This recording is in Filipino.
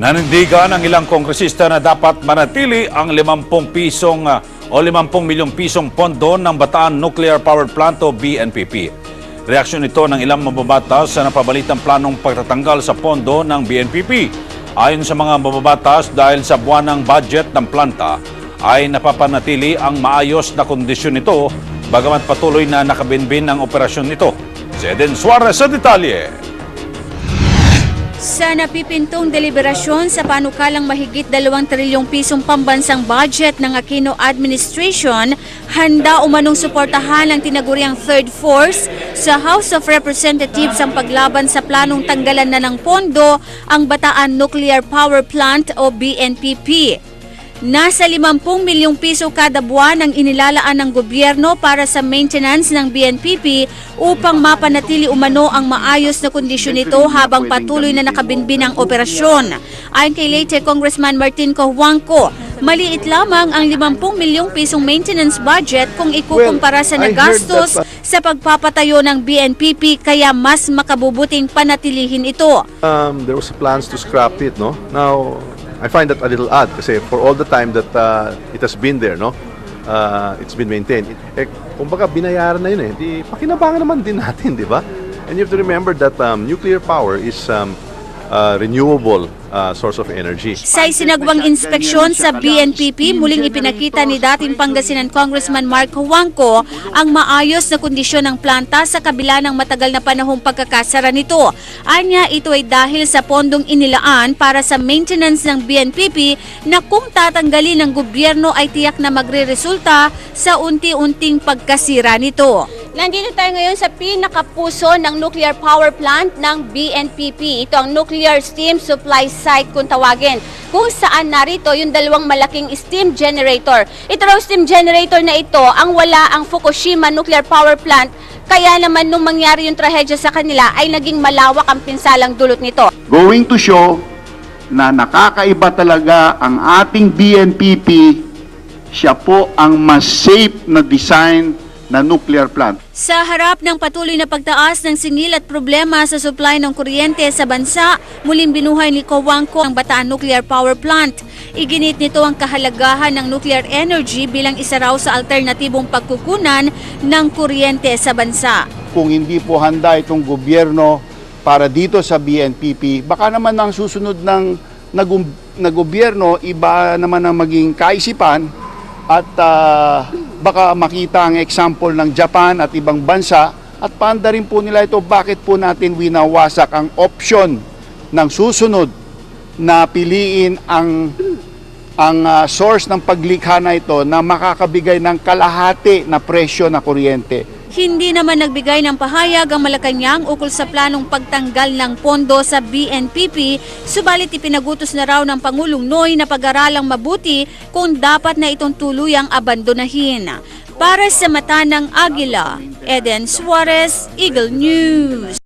Nanindigan ang ilang kongresista na dapat manatili ang 50 milyong pisong pondo ng Bataan Nuclear Power Plant o BNPP. Reaksyon ito ng ilang mababatas sa napabalitang planong pagtatanggal sa pondo ng BNPP. Ayon sa mga mababatas, dahil sa buwanang budget ng planta ay napapanatili ang maayos na kondisyon nito bagamat patuloy na nakabinbin ang operasyon nito. Si Eden Suarez sa detalye. Sa napipintong deliberasyon sa panukalang mahigit 2 trilyong pisong pambansang budget ng Aquino Administration, handa umanong suportahan ang tinaguriang Third Force sa House of Representatives ang paglaban sa planong tanggalan na ng pondo ang Bataan Nuclear Power Plant o BNPP. Nasa 50 milyong piso kada buwan ang inilalaan ng gobyerno para sa maintenance ng BNPP upang mapanatili umano ang maayos na kondisyon nito habang patuloy na nakabinbin ang operasyon. Ayon kay Leyte Congressman Martin Cojuangco, maliit lamang ang 50 milyong pisong maintenance budget kung ikukumpara sa nagastos sa pagpapatayo ng BNPP, kaya mas makabubuting panatilihin ito. There was plans to scrap it, no? Now, I find that a little odd kasi for all the time that it has been there, no? It's been maintained. Kumbaga binayaran na yun eh. Di pakinabangan naman din natin, di ba? And you have to remember that nuclear power is renewable source of energy. Sa isinagawang inspeksyon sa BNPP, muling ipinakita ni dating Pangasinan Congressman Mark Cojuangco ang maayos na kondisyon ng planta sa kabila ng matagal na panahong pagkakasara nito. Anya, ito ay dahil sa pondong inilaan para sa maintenance ng BNPP na kung tatanggalin ng gobyerno ay tiyak na magre-resulta sa unti-unting pagkasira nito. Nandito tayo ngayon sa pinakapuso ng nuclear power plant ng BNPP. Ito ang Nuclear Steam Supply Site kung tawagin, kung saan narito yung dalawang malaking steam generator. Ito raw steam generator na ito ang wala ang Fukushima Nuclear Power Plant, kaya naman nung mangyari yung trahedya sa kanila ay naging malawak ang pinsalang dulot nito. Going to show na nakakaiba talaga ang ating BNPP, siya po ang mas safe na design na nuclear plant. Sa harap ng patuloy na pagtaas ng singil at problema sa supply ng kuryente sa bansa, muling binuhay ni Cojuangco ang Bataan Nuclear Power Plant. Iginit nito ang kahalagahan ng nuclear energy bilang isa raw sa alternatibong pagkukunan ng kuryente sa bansa. Kung hindi po handa itong gobyerno para dito sa BNPP, baka naman ang susunod na gobyerno, iba naman ang maging kaisipan at baka makita ang example ng Japan at ibang bansa at paanda rin po nila ito bakit po natin winawasak ang option ng susunod na piliin ang source ng paglikha na ito na makakabigay ng kalahati na presyo na kuryente. Hindi naman nagbigay ng pahayag ang Malacanang ukol sa planong pagtanggal ng pondo sa BNPP, subalit ipinagutos na raw ng Pangulong Noy na pag-aralang mabuti kung dapat na itong tuluyang abandonahin. Para sa mata ng Agila, Eden Suarez, Eagle News.